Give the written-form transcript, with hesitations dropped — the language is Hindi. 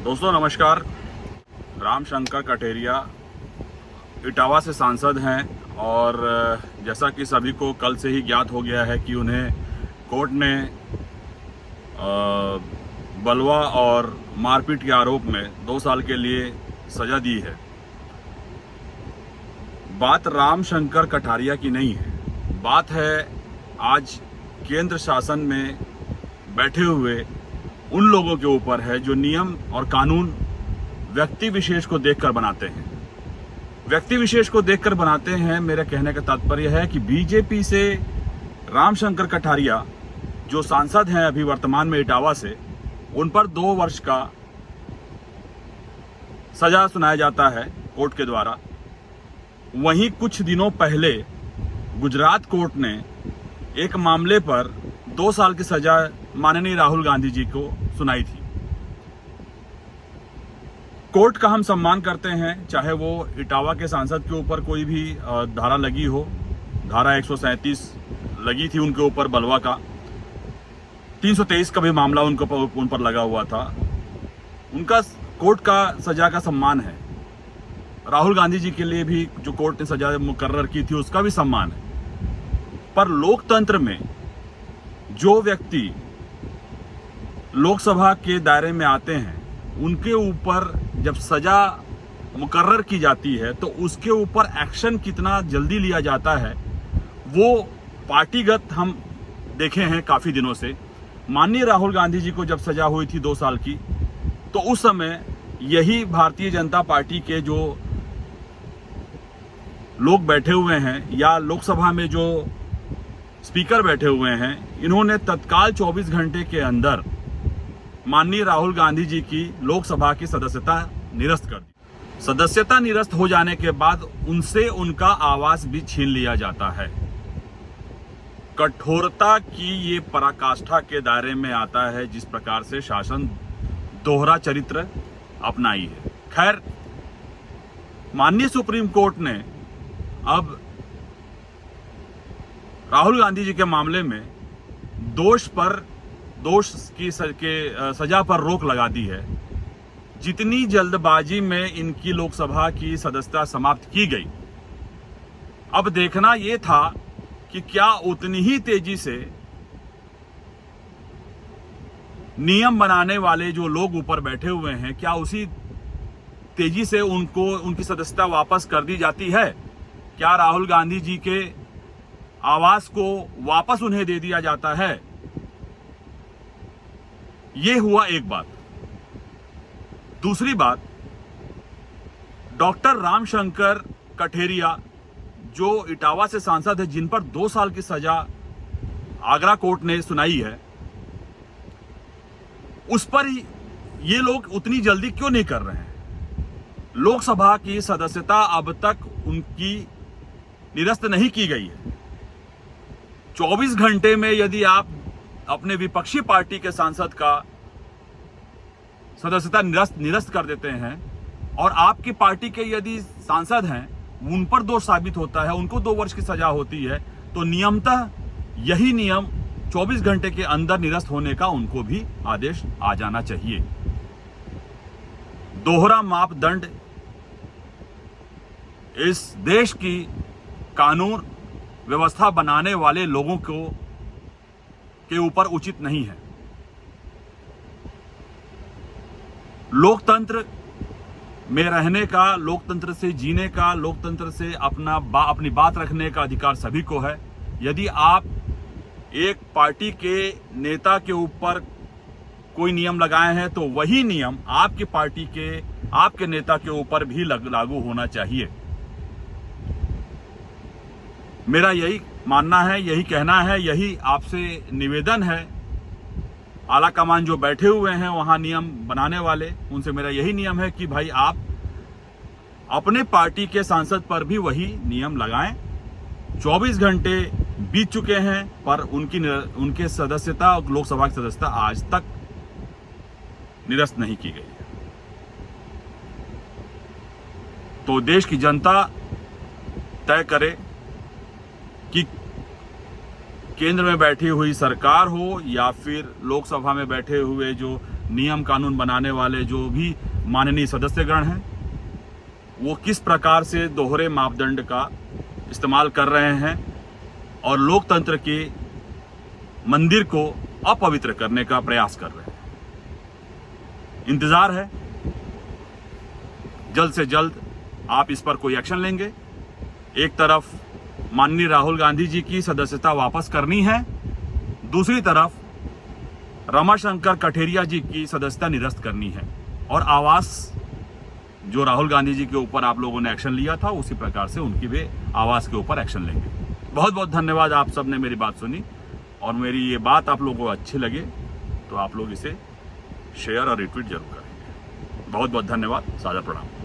दोस्तों नमस्कार। रामशंकर कठेरिया इटावा से सांसद हैं और जैसा कि सभी को कल से ही ज्ञात हो गया है कि उन्हें कोर्ट ने बलवा और मारपीट के आरोप में 2 साल के लिए सजा दी है। बात रामशंकर कठारिया की नहीं है, बात है आज केंद्र शासन में बैठे हुए उन लोगों के ऊपर है जो नियम और कानून व्यक्ति विशेष को देखकर बनाते हैं। व्यक्ति विशेष को देखकर बनाते हैं। मेरे कहने का तात्पर्य है कि बीजेपी से रामशंकर कठारिया जो सांसद हैं अभी वर्तमान में इटावा से, उन पर 2 वर्ष का सजा सुनाया जाता है कोर्ट के द्वारा। वहीं कुछ दिनों पहले गुजरात कोर्ट ने एक मामले पर 2 साल की सजा माननीय राहुल गांधी जी को सुनाई थी। कोर्ट का हम सम्मान करते हैं, चाहे वो इटावा के सांसद के ऊपर कोई भी धारा लगी हो। धारा 137 लगी थी उनके ऊपर बलवा का, 323 का भी मामला उन पर लगा हुआ था। उनका कोर्ट का सजा का सम्मान है। राहुल गांधी जी के लिए भी जो कोर्ट ने सजा मुकर्रर की थी उसका भी सम्मान है। पर लोकतंत्र में जो व्यक्ति लोकसभा के दायरे में आते हैं उनके ऊपर जब सजा मुकर्रर की जाती है तो उसके ऊपर एक्शन कितना जल्दी लिया जाता है वो पार्टीगत हम देखे हैं काफ़ी दिनों से। माननीय राहुल गांधी जी को जब सजा हुई थी 2 साल की, तो उस समय यही भारतीय जनता पार्टी के जो लोग बैठे हुए हैं या लोकसभा में जो स्पीकर बैठे हुए हैं, इन्होंने तत्काल 24 घंटे के अंदर माननीय राहुल गांधी जी की लोकसभा की सदस्यता निरस्त कर दी। सदस्यता निरस्त हो जाने के बाद उनसे उनका आवास भी छीन लिया जाता है। कठोरता की ये पराकाष्ठा के दायरे में आता है जिस प्रकार से शासन दोहरा चरित्र अपनाई है। खैर, माननीय सुप्रीम कोर्ट ने अब राहुल गांधी जी के मामले में दोष की सजा पर रोक लगा दी है। जितनी जल्दबाजी में इनकी लोकसभा की सदस्यता समाप्त की गई, अब देखना यह था कि क्या उतनी ही तेजी से नियम बनाने वाले जो लोग ऊपर बैठे हुए हैं, क्या उसी तेजी से उनकी सदस्यता वापस कर दी जाती है? क्या राहुल गांधी जी के आवास को वापस उन्हें दे दिया जाता है? यह हुआ एक बात। दूसरी बात, डॉक्टर रामशंकर कठेरिया जो इटावा से सांसद है, जिन पर 2 साल की सजा आगरा कोर्ट ने सुनाई है, उस पर ये लोग उतनी जल्दी क्यों नहीं कर रहे हैं? लोकसभा की सदस्यता अब तक उनकी निरस्त नहीं की गई है। 24 घंटे में यदि आप अपने विपक्षी पार्टी के सांसद का सदस्यता निरस्त कर देते हैं और आपकी पार्टी के यदि सांसद हैं उन पर दोष साबित होता है, उनको 2 वर्ष की सजा होती है, तो नियमतः यही नियम 24 घंटे के अंदर निरस्त होने का उनको भी आदेश आ जाना चाहिए। दोहरा मापदंड इस देश की कानून व्यवस्था बनाने वाले लोगों के ऊपर उचित नहीं है। लोकतंत्र में रहने का, लोकतंत्र से जीने का, लोकतंत्र से अपनी बात रखने का अधिकार सभी को है। यदि आप एक पार्टी के नेता के ऊपर कोई नियम लगाए हैं तो वही नियम आपकी पार्टी के, आपके नेता के ऊपर भी लागू होना चाहिए। मेरा यही मानना है, यही कहना है, यही आपसे निवेदन है। आला कमान जो बैठे हुए हैं वहां नियम बनाने वाले, उनसे मेरा यही नियम है कि भाई आप अपने पार्टी के सांसद पर भी वही नियम लगाएं। 24 घंटे बीत चुके हैं पर उनके सदस्यता, लोकसभा की सदस्यता आज तक निरस्त नहीं की गई है। तो देश की जनता तय करे कि केंद्र में बैठी हुई सरकार हो या फिर लोकसभा में बैठे हुए जो नियम कानून बनाने वाले जो भी माननीय सदस्यगण हैं, वो किस प्रकार से दोहरे मापदंड का इस्तेमाल कर रहे हैं और लोकतंत्र के मंदिर को अपवित्र करने का प्रयास कर रहे हैं। इंतजार है, जल्द से जल्द आप इस पर कोई एक्शन लेंगे। एक तरफ माननीय राहुल गांधी जी की सदस्यता वापस करनी है, दूसरी तरफ रमाशंकर कठेरिया जी की सदस्यता निरस्त करनी है, और आवास जो राहुल गांधी जी के ऊपर आप लोगों ने एक्शन लिया था, उसी प्रकार से उनकी भी आवास के ऊपर एक्शन लेंगे। बहुत बहुत धन्यवाद, आप सब ने मेरी बात सुनी, और मेरी ये बात आप लोगों को अच्छी लगे तो आप लोग इसे शेयर और रिट्वीट जरूर करेंगे। बहुत बहुत धन्यवाद, सादर प्रणाम।